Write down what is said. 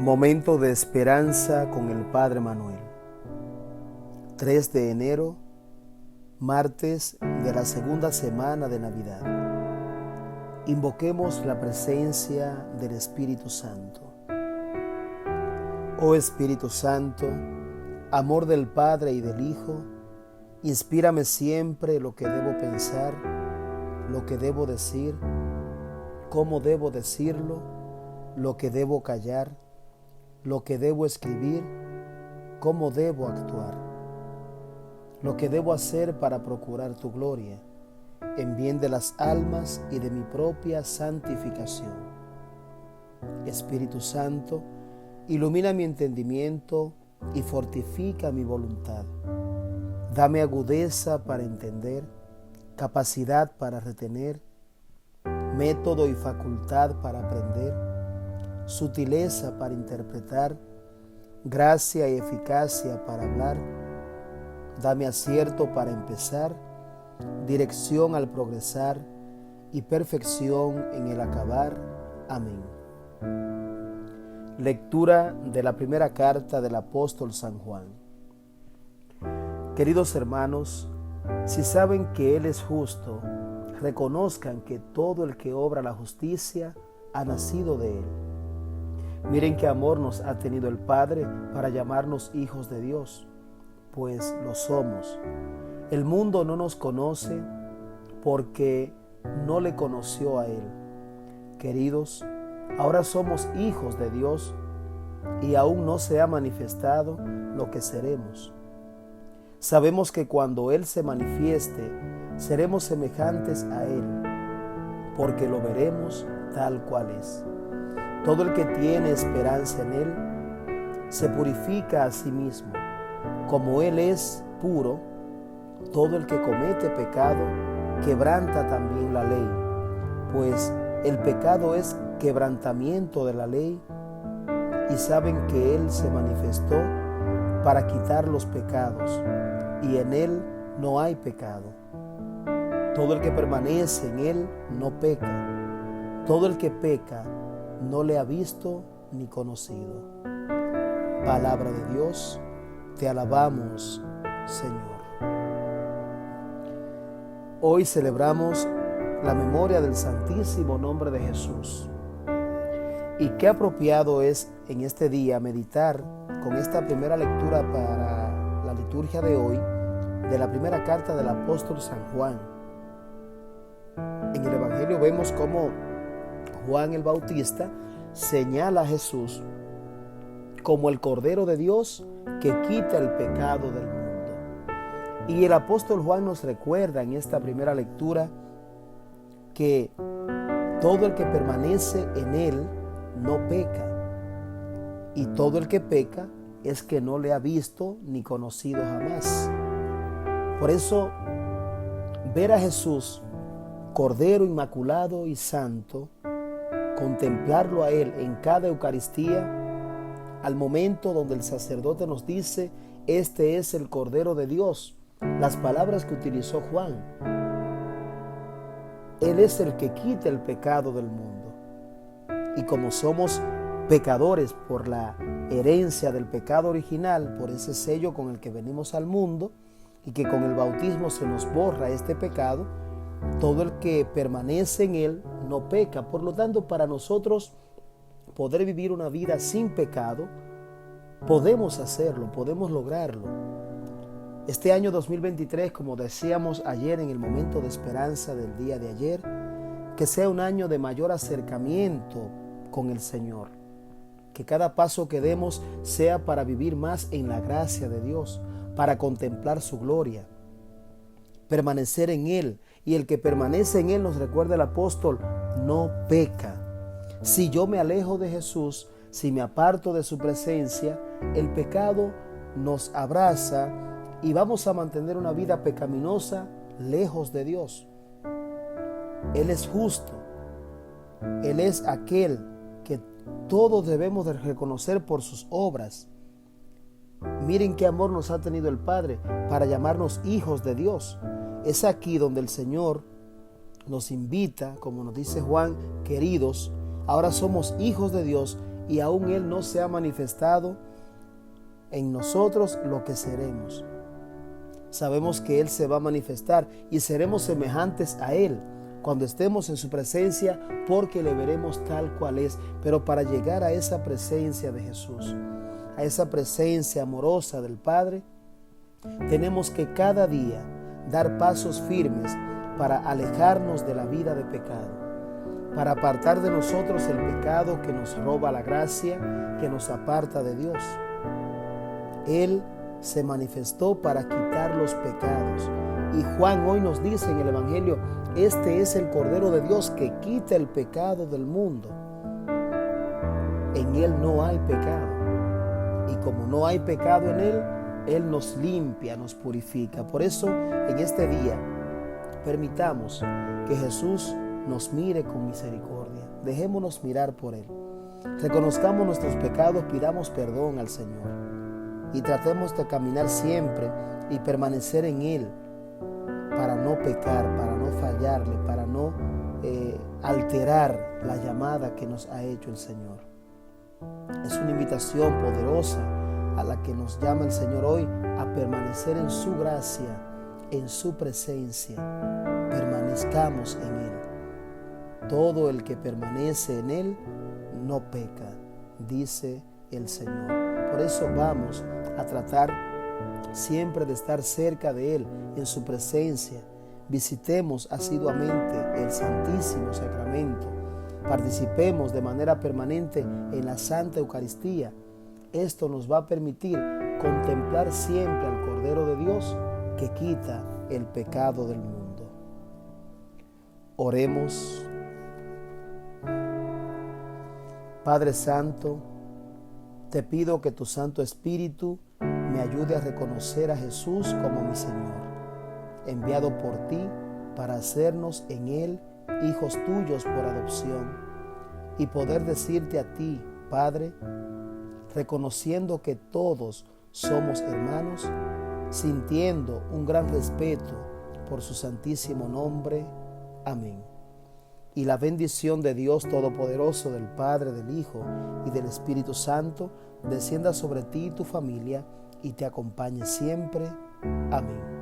Momento de esperanza con el Padre Manuel. 3 de enero, martes de la segunda semana de Navidad. Invoquemos la presencia del Espíritu Santo. Oh Espíritu Santo, amor del Padre y del Hijo, inspírame siempre lo que debo pensar, lo que debo decir, cómo debo decirlo, lo que debo callar, lo que debo escribir, cómo debo actuar, lo que debo hacer para procurar tu gloria, en bien de las almas y de mi propia santificación. Espíritu Santo, ilumina mi entendimiento y fortifica mi voluntad. Dame agudeza para entender, capacidad para retener, método y facultad para aprender, sutileza para interpretar, gracia y eficacia para hablar. Dame acierto para empezar, dirección al progresar y perfección en el acabar. Amén. Lectura de la primera carta del apóstol San Juan. Queridos hermanos, si saben que Él es justo, reconozcan que todo el que obra la justicia ha nacido de Él. Miren qué amor nos ha tenido el Padre para llamarnos hijos de Dios, pues lo somos. El mundo no nos conoce porque no le conoció a Él. Queridos, ahora somos hijos de Dios y aún no se ha manifestado lo que seremos. Sabemos que cuando Él se manifieste, seremos semejantes a Él, porque lo veremos tal cual es. Todo el que tiene esperanza en Él se purifica a sí mismo. Como Él es puro, todo el que comete pecado quebranta también la ley, pues el pecado es quebrantamiento de la ley, y saben que Él se manifestó para quitar los pecados, y en Él no hay pecado. Todo el que permanece en Él no peca. Todo el que peca no le ha visto ni conocido. Palabra de Dios, te alabamos, Señor. Hoy celebramos la memoria del Santísimo Nombre de Jesús. Y qué apropiado es en este día meditar con esta primera lectura para la liturgia de hoy de la primera carta del apóstol San Juan. En el Evangelio vemos cómo Juan el Bautista señala a Jesús como el Cordero de Dios que quita el pecado del mundo. Y el apóstol Juan nos recuerda en esta primera lectura que todo el que permanece en Él no peca, y todo el que peca es que no le ha visto ni conocido jamás. Por eso, ver a Jesús, Cordero inmaculado y santo, contemplarlo a Él en cada Eucaristía, al momento donde el sacerdote nos dice, este es el Cordero de Dios, las palabras que utilizó Juan. Él es el que quita el pecado del mundo. Y como somos pecadores por la herencia del pecado original, por ese sello con el que venimos al mundo, y que con el bautismo se nos borra este pecado, todo el que permanece en Él no peca. Por lo tanto, para nosotros poder vivir una vida sin pecado, podemos hacerlo, podemos lograrlo. Este año 2023, como decíamos ayer en el momento de esperanza del día de ayer, que sea un año de mayor acercamiento con el Señor. Que cada paso que demos sea para vivir más en la gracia de Dios, para contemplar su gloria, permanecer en Él. Y el que permanece en Él, nos recuerda el apóstol, no peca. Si yo me alejo de Jesús, si me aparto de su presencia, el pecado nos abraza y vamos a mantener una vida pecaminosa lejos de Dios. Él es justo. Él es aquel que todos debemos de reconocer por sus obras. Miren qué amor nos ha tenido el Padre para llamarnos hijos de Dios. Es aquí donde el Señor nos invita, como nos dice Juan, queridos, ahora somos hijos de Dios y aún Él no se ha manifestado en nosotros lo que seremos. Sabemos que Él se va a manifestar y seremos semejantes a Él cuando estemos en su presencia, porque le veremos tal cual es. Pero para llegar a esa presencia de Jesús, a esa presencia amorosa del Padre, tenemos que cada día dar pasos firmes para alejarnos de la vida de pecado, para apartar de nosotros el pecado que nos roba la gracia, que nos aparta de Dios. Él se manifestó para quitar los pecados. Y Juan hoy nos dice en el Evangelio: este es el Cordero de Dios que quita el pecado del mundo. En Él no hay pecado. Y como no hay pecado en Él, Él nos limpia, nos purifica. Por eso, en este día, permitamos que Jesús nos mire con misericordia. Dejémonos mirar por Él. Reconozcamos nuestros pecados, pidamos perdón al Señor. Y tratemos de caminar siempre y permanecer en Él, para no pecar, para no fallarle, para no alterar la llamada que nos ha hecho el Señor. Es una invitación poderosa a la que nos llama el Señor hoy, a permanecer en su gracia, en su presencia. Permanezcamos en Él. Todo el que permanece en Él no peca, dice el Señor. Por eso vamos a tratar siempre de estar cerca de Él, en su presencia. Visitemos asiduamente el Santísimo Sacramento. Participemos de manera permanente en la Santa Eucaristía. Esto nos va a permitir contemplar siempre al Cordero de Dios que quita el pecado del mundo. Oremos. Padre Santo, te pido que tu Santo Espíritu me ayude a reconocer a Jesús como mi Señor, enviado por ti para hacernos en Él hijos tuyos por adopción, y poder decirte a ti, Padre, reconociendo que todos somos hermanos, sintiendo un gran respeto por su santísimo nombre. Amén. Y la bendición de Dios Todopoderoso, del Padre, del Hijo y del Espíritu Santo, descienda sobre ti y tu familia y te acompañe siempre. Amén.